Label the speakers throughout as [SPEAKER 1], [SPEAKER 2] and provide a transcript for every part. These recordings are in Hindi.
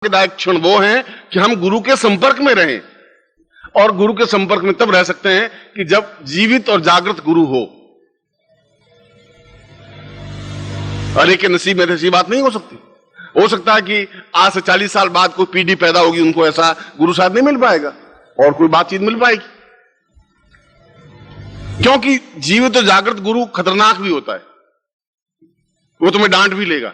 [SPEAKER 1] दायक क्षण वो हैं कि हम गुरु के संपर्क में रहें। और गुरु के संपर्क में तब रह सकते हैं कि जब जीवित और जागृत गुरु हो। अरे के नसीब में ऐसी बात नहीं हो सकती। हो सकता है कि आज से 40 साल बाद कोई पीढ़ी पैदा होगी, उनको ऐसा गुरु शायद नहीं मिल पाएगा और कोई बातचीत मिल पाएगी, क्योंकि जीवित और जागृत गुरु खतरनाक भी होता है। वो तुम्हें डांट भी लेगा,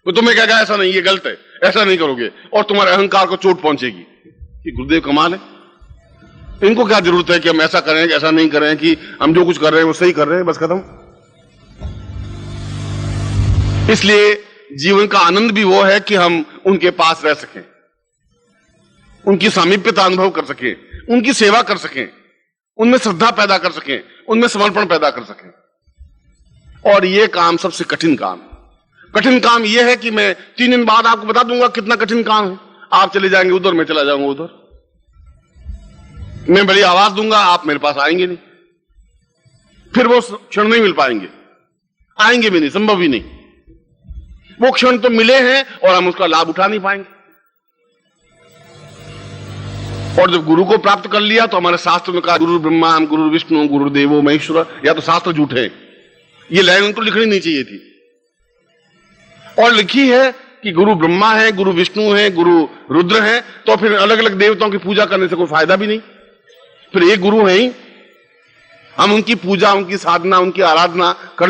[SPEAKER 1] वो तुम्हें कहेगा ऐसा नहीं, ये गलत है, ऐसा नहीं करोगे, और तुम्हारे अहंकार को चोट पहुंचेगी कि गुरुदेव कमाल है, इनको क्या जरूरत है कि हम ऐसा करें, ऐसा नहीं करें, कि हम जो कुछ कर रहे हैं वो सही कर रहे हैं, बस खत्म। इसलिए जीवन का आनंद भी वो है कि हम उनके पास रह सकें, उनकी सामीप्यता अनुभव कर सकें, उनकी सेवा कर सकें, उनमें श्रद्धा पैदा कर सकें, उनमें समर्पण पैदा कर सकें। और ये काम सबसे कठिन काम है। कठिन काम यह है कि मैं 3 दिन बाद आपको बता दूंगा कितना कठिन काम है। आप चले जाएंगे उधर, मैं चला जाऊंगा उधर, मैं बड़ी आवाज दूंगा, आप मेरे पास आएंगे नहीं, फिर वो क्षण नहीं मिल पाएंगे, आएंगे भी नहीं, संभव भी नहीं। वो क्षण तो मिले हैं और हम उसका लाभ उठा नहीं पाएंगे। और जब गुरु को प्राप्त कर लिया तो हमारे शास्त्र में कहा गुरु ब्रह्मा गुरु विष्णु गुरु देवो महेश्वर, या तो शास्त्र झूठे हैं, ये लाइन उनको लिखनी नहीं चाहिए थी। और लिखी है कि गुरु ब्रह्मा है, गुरु विष्णु है, गुरु रुद्र है, तो फिर अलग अलग देवताओं की पूजा करने से कोई फायदा भी नहीं। फिर एक गुरु है ही, हम उनकी पूजा, उनकी साधना, उनकी आराधना कर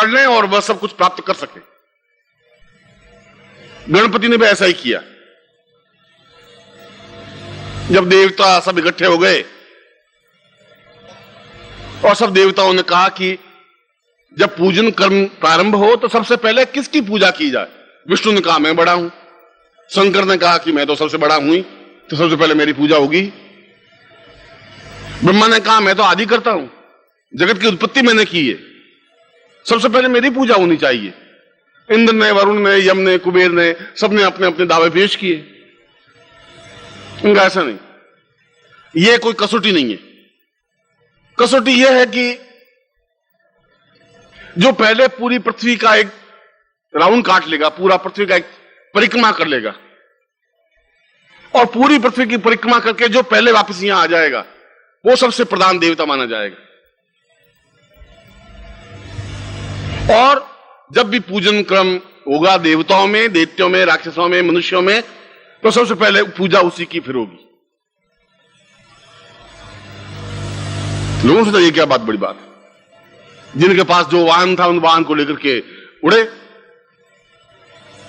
[SPEAKER 1] लें और वह सब कुछ प्राप्त कर सके। गणपति ने भी ऐसा ही किया। जब देवता सब इकट्ठे हो गए और सब देवताओं ने कहा कि जब पूजन कर्म प्रारंभ हो तो सबसे पहले किसकी पूजा की जाए? विष्णु ने कहा मैं बड़ा हूं, शंकर ने कहा कि मैं तो सबसे बड़ा हूं ही, तो सबसे पहले मेरी पूजा होगी। ब्रह्मा ने कहा मैं तो आदि करता हूं, जगत की उत्पत्ति मैंने की है, सबसे पहले मेरी पूजा होनी चाहिए। इंद्र ने, वरुण ने, यम ने, कुबेर ने, सबने अपने अपने दावे पेश किए। इनका ऐसा नहीं, यह कोई कसौटी नहीं है। कसौटी यह है कि जो पहले पूरी पृथ्वी का एक राउंड काट लेगा, पूरा पृथ्वी का एक परिक्रमा कर लेगा, और पूरी पृथ्वी की परिक्रमा करके जो पहले वापस यहां आ जाएगा वो सबसे प्रधान देवता माना जाएगा। और जब भी पूजन क्रम होगा देवताओं में, दैत्यों में, राक्षसों में, मनुष्यों में, तो सबसे पहले पूजा उसी की फिर होगी। लोगों से तो ये क्या बात बड़ी बात है? जिनके पास जो वाहन था उन वाहन को लेकर के उड़े,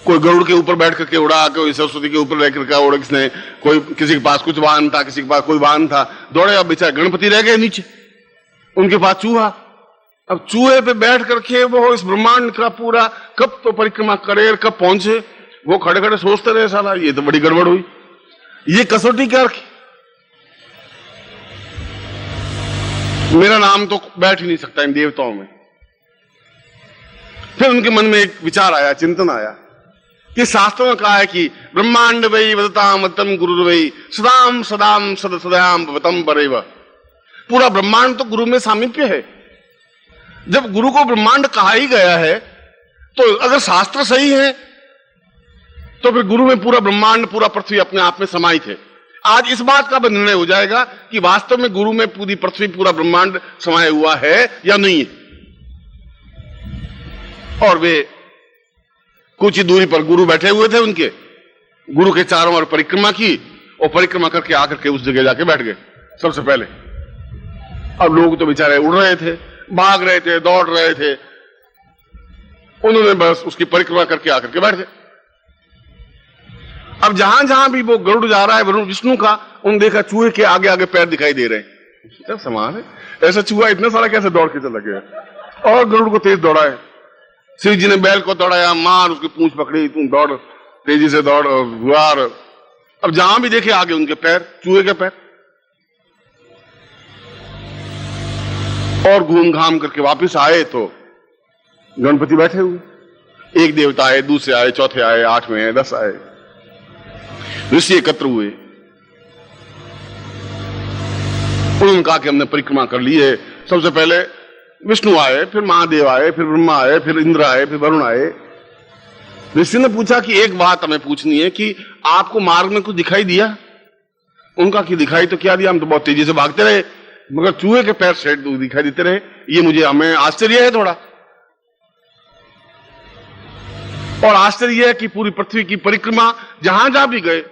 [SPEAKER 1] कोई गरुड़ के ऊपर बैठ करके उड़ा, कोई सरस्वती के ऊपर रह करके उड़ा, किसने, कोई किसी के पास कुछ वाहन था, किसी के पास कोई वाहन था, दौड़े। अब बेचारे गणपति रह गए नीचे, उनके पास चूहा। अब चूहे पे बैठ करके वो इस ब्रह्मांड का पूरा कब तो परिक्रमा करे और कब पहुंचे, वो खड़े खड़े सोचते रहे, साला ये तो बड़ी गड़बड़ हुई, ये कसौटी क्या रखी, मेरा नाम तो बैठ ही नहीं सकता इन देवताओं में। फिर उनके मन में एक विचार आया, चिंतन आया कि शास्त्रों में कहा है कि ब्रह्मांड वै वदताम वतम गुरु वै सदाम सदाम सद सदाम वतम परेव। पूरा ब्रह्मांड तो गुरु में सामीप्य है। जब गुरु को ब्रह्मांड कहा ही गया है तो अगर शास्त्र सही है तो फिर गुरु में पूरा ब्रह्मांड, पूरा पृथ्वी अपने आप में समाहित है। आज इस बात का निर्णय हो जाएगा कि वास्तव में गुरु में पूरी पृथ्वी, पूरा ब्रह्मांड समाया हुआ है या नहीं है। और वे कुछ ही दूरी पर गुरु बैठे हुए थे, उनके गुरु के चारों ओर परिक्रमा की, और परिक्रमा करके आकर के उस जगह जाके बैठ गए सबसे पहले। अब लोग तो बेचारे उड़ रहे थे, भाग रहे थे, दौड़ रहे थे, उन्होंने बस उसकी परिक्रमा करके आकर के बैठ गए। अब जहां जहां भी वो गरुड़ जा रहा है, वरुण विष्णु का, उन देखा चूहे के आगे आगे पैर दिखाई दे रहे हैं। समान है, ऐसा चूहा इतना सारा कैसे दौड़ के चला गया? और गरुड़ को तेज दौड़ाए, शिव जी ने बैल को दौड़ाया, मार उसकी पूंछ पकड़ी, तुम दौड़, तेजी से दौड़, गुआर। अब जहां भी देखे आगे उनके पैर, चूहे के पैर। और घूम घाम करके वापस आए तो गणपति बैठे हुए। एक देवता आए, दूसरे आए, चौथे आए, 8वें आए, 10 आए, ऋषि एकत्र हुए। उन्होंने कहा कि हमने परिक्रमा कर ली है। सबसे पहले विष्णु आए, फिर महादेव आए, फिर ब्रह्मा आए, फिर इंद्र आए, फिर वरुण आए। ऋषि ने पूछा कि एक बात हमें पूछनी है कि आपको मार्ग में कुछ दिखाई दिया? उनका कि दिखाई तो क्या दिया, हम तो बहुत तेजी से भागते रहे, मगर चूहे के पैर सेट दिखाई देते रहे। ये हमें आश्चर्य है थोड़ा, और आश्चर्य है कि पूरी पृथ्वी की परिक्रमा जहां जहां भी गए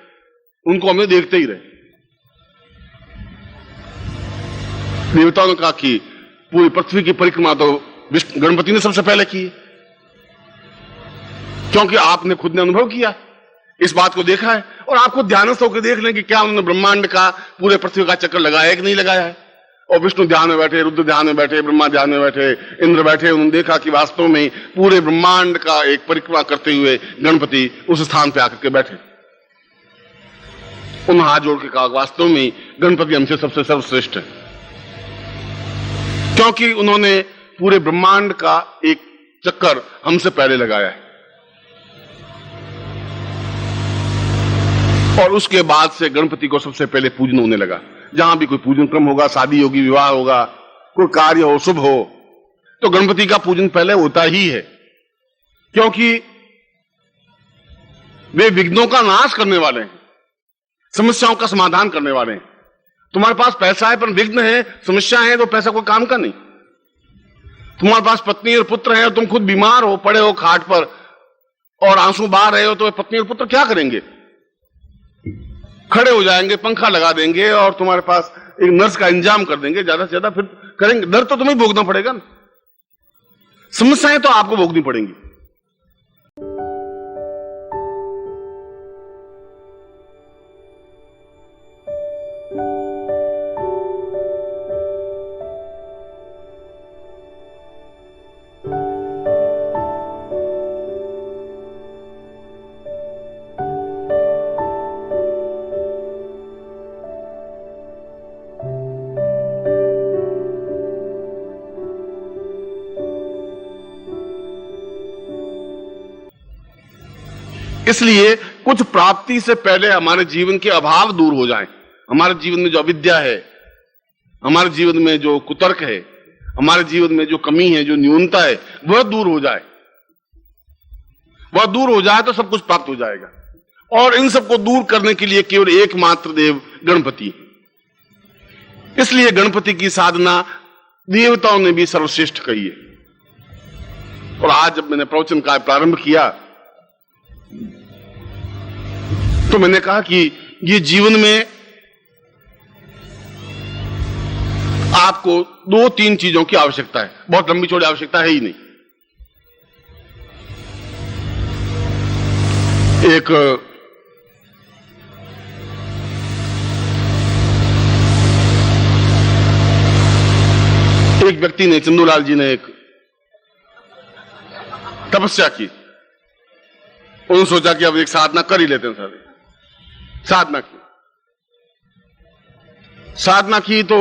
[SPEAKER 1] उनको हमें देखते ही रहे। देवताओं ने कहा कि पूरी पृथ्वी की परिक्रमा तो गणपति ने सबसे पहले की है, क्योंकि आपने खुद ने अनुभव किया, इस बात को देखा है, और आपको ध्यानस्थ होकर देख लें कि क्या उन्होंने ब्रह्मांड का पूरे पृथ्वी का चक्कर लगाया है कि नहीं लगाया है। और विष्णु ध्यान में बैठे, रुद्र ध्यान में बैठे, ब्रह्मा ध्यान में बैठे, इंद्र बैठे, उन्होंने देखा कि वास्तव में पूरे ब्रह्मांड का एक परिक्रमा करते हुए गणपति उस स्थान पर आकर के बैठे। उन्होंने हाथ जोड़ के कहा वास्तव में गणपति हमसे सबसे सर्वश्रेष्ठ है, क्योंकि उन्होंने पूरे ब्रह्मांड का एक चक्कर हमसे पहले लगाया है। और उसके बाद से गणपति को सबसे पहले पूजन होने लगा। जहां भी कोई पूजन क्रम होगा, शादी होगी, विवाह होगा, कोई कार्य हो, शुभ हो, तो गणपति का पूजन पहले होता ही है, क्योंकि वे विघ्नों का नाश करने वाले हैं, समस्याओं का समाधान करने वाले हैं। तुम्हारे पास पैसा है पर विघ्न है, समस्या है, तो पैसा कोई काम का नहीं। तुम्हारे पास पत्नी और पुत्र है और तुम खुद बीमार हो, पड़े हो खाट पर और आंसू बहा रहे हो, तो पत्नी और पुत्र क्या करेंगे? खड़े हो जाएंगे, पंखा लगा देंगे और तुम्हारे पास एक नर्स का इंतजाम कर देंगे, ज्यादा से ज्यादा फिर करेंगे। दर्द तो तुम्हें भोगना पड़ेगा ना, समस्याएं तो आपको भोगनी पड़ेंगी। इसलिए कुछ प्राप्ति से पहले हमारे जीवन के अभाव दूर हो जाएं, हमारे जीवन में जो अविद्या है, हमारे जीवन में जो कुतर्क है, हमारे जीवन में जो कमी है, जो न्यूनता है, वह दूर हो जाए। वह दूर हो जाए तो सब कुछ प्राप्त हो जाएगा। और इन सबको दूर करने के लिए केवल एकमात्र देव गणपति। इसलिए गणपति की साधना देवताओं ने भी सर्वश्रेष्ठ कही है। और आज जब मैंने प्रवचन का प्रारंभ किया तो मैंने कहा कि ये जीवन में आपको 2-3 चीजों की आवश्यकता है, बहुत लंबी चौड़ी आवश्यकता है ही नहीं। एक व्यक्ति ने, चंदूलाल जी ने एक तपस्या की। उन्होंने सोचा कि अब एक साधना कर ही लेते हैं सारे। साधना की तो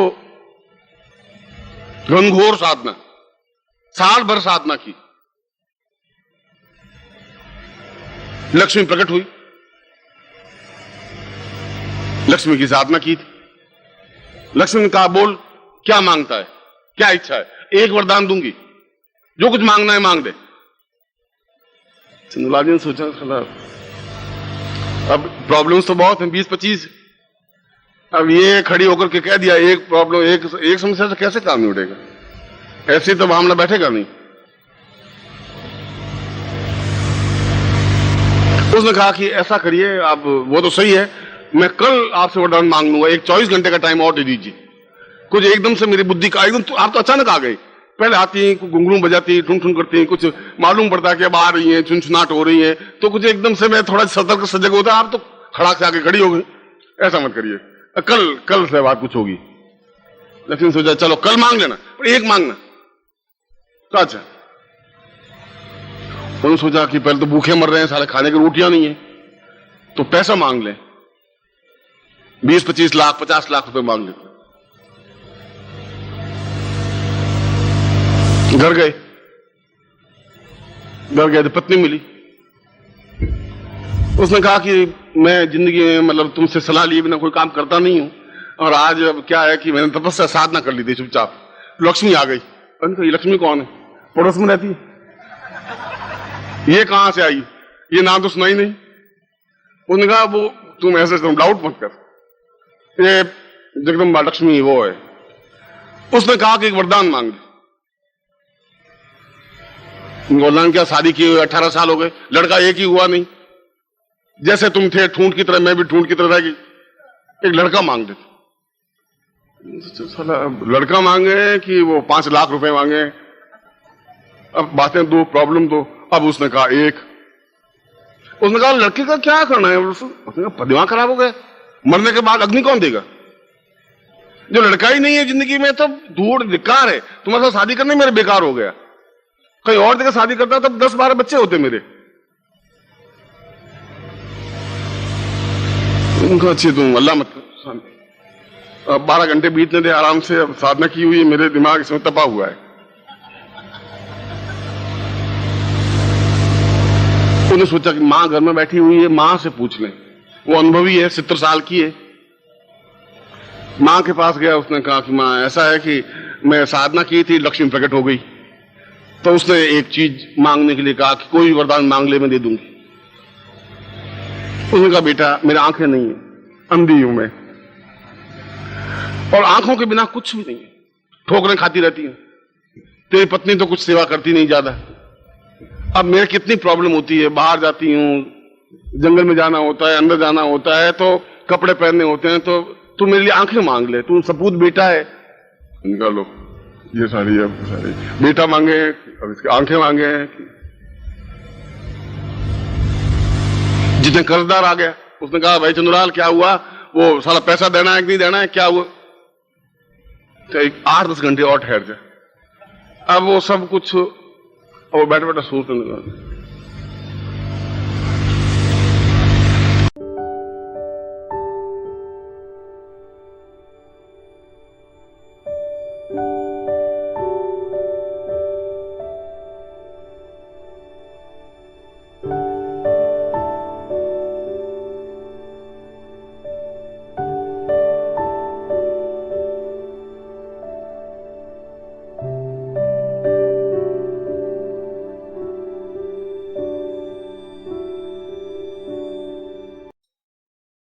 [SPEAKER 1] घनघोर साधना, साल भर साधना की। लक्ष्मी प्रकट हुई, लक्ष्मी की साधना की थी। लक्ष्मी ने कहा बोल क्या मांगता है, क्या इच्छा है, एक वरदान दूंगी, जो कुछ मांगना है मांग दे। चंदूलाल जी ने सोचा अब प्रॉब्लम्स तो बहुत हैं, 20-25। अब ये खड़ी होकर के कह दिया एक प्रॉब्लम, एक समस्या से कैसे काम नहीं उठेगा, ऐसे तो मामला बैठेगा नहीं। उसने कहा कि ऐसा करिए आप, वो तो सही है, मैं कल आपसे वरदान मांग लूंगा, एक 24 घंटे का टाइम और दे दीजिए। कुछ एकदम से मेरी बुद्धि का एकदम आप तो अचानक आ गए। पहले आती हैं, घुंघरू बजाती, ठुन ठुन करती हैं, कुछ मालूम पड़ता है कि अब आ रही हैं, चुनचुनाट हो रही है, तो कुछ एकदम से मैं थोड़ा सतर्क सजग होता, आप तो खड़ाक से आके खड़ी हो गई। ऐसा मत करिए, कल से बात कुछ होगी। लेकिन सोचा चलो कल मांग लेना, पर एक मांगना तो अच्छा। उन्होंने सोचा कि पहले तो भूखे मर रहे हैं सारे, खाने की रोटियां नहीं है, तो पैसा मांग लें, 20-25 लाख 50 लाख रुपए मांग लेते। घर गए तो पत्नी मिली। उसने कहा कि मैं जिंदगी में मतलब तुमसे सलाह लिए बिना कोई काम करता नहीं हूं, और आज अब क्या है कि मैंने तपस्या साधना कर ली थी चुपचाप, लक्ष्मी आ गई। ये लक्ष्मी कौन है? पड़ोस में रहती है, ये कहां से आई? ये नाम तो सुना ही नहीं। उसने कहा वो तुम ऐसे तुम डाउट मत कर, ये जगदम्बा लक्ष्मी वो है। उसने कहा कि एक वरदान मांग दे। वरदान क्या, शादी किए हुए 18 साल हो गए, लड़का एक ही हुआ नहीं। जैसे तुम थे ठूंठ की तरह, मैं भी ठूंठ की तरह रह गई। एक लड़का मांग दे। साला लड़का मांगे कि वो 5 लाख रुपए मांगे। अब बातें दो, प्रॉब्लम दो। अब उसने कहा एक। उसने कहा लड़के का क्या करना है? उसने कहा दिमाग खराब हो गया, मरने के बाद अग्नि कौन देगा? जो लड़का ही नहीं है जिंदगी में, तब दूर बेकार है। तुम्हारे साथ शादी करने मेरे बेकार हो गया। कहीं और जगह शादी करता तब 10-12 बच्चे होते मेरे। उनका अच्छी तुम अल्लाह मत कर। अब 12 घंटे बीतने दे आराम से। अब साधना की हुई है, मेरे दिमाग इसमें तपा हुआ है। उन्होंने सोचा कि मां घर में बैठी हुई है, मां से पूछ लें, वो अनुभवी है, 70 साल की है। मां के पास गया। उसने कहा कि मां ऐसा है कि मैं साधना की थी, लक्ष्मी प्रकट हो गई। तो उसने एक चीज मांगने के लिए कहा कि कोई वरदान मांग ले, मैं दे दूंगी। उसने कहा बेटा मेरी आंखें नहीं है, अंधी हूं मैं, और आंखों के बिना कुछ भी नहीं है, ठोकरें खाती रहती हैं। तेरी पत्नी तो कुछ सेवा करती नहीं ज्यादा। अब मेरे कितनी प्रॉब्लम होती है, बाहर जाती हूं, जंगल में जाना होता है, अंदर जाना होता है, तो कपड़े पहनने होते हैं, तो तू मेरे लिए आंखें मांग ले, तू सपूत बेटा है। इनका लो ये सारी बेटा मांगे, अब इसकी आंखें मांगे। जितने कर्जदार आ गया, उसने कहा भाई चंद्रलाल क्या हुआ, वो साला पैसा देना है कि नहीं देना है, क्या हुआ? तो 8-10 घंटे और ठहर जाए। अब वो सब कुछ और बैठे बैठे सोचने लगा।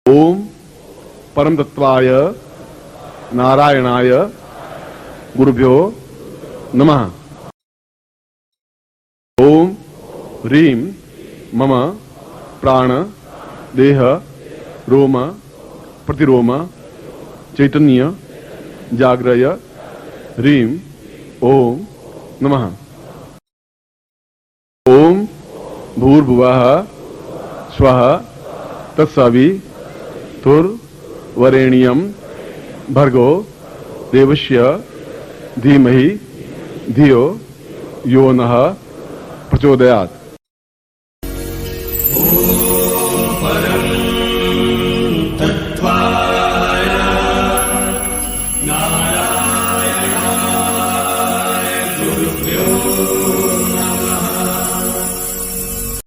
[SPEAKER 1] ओम परम तत्वाय नारायणाय गुरुभ्यो नमः। ओम ह्रीं मम प्राण देह रोम प्रतिरोम चैतन्य जाग्रय ह्रीं ओम नमः। ओम भूर्भुवः स्वः तत्सवितुर्वरेण्यं भर्गो देवस्य धीमहि धियो यो नः प्रचोदयात्।
[SPEAKER 2] नारायणाय गुरुभ्यो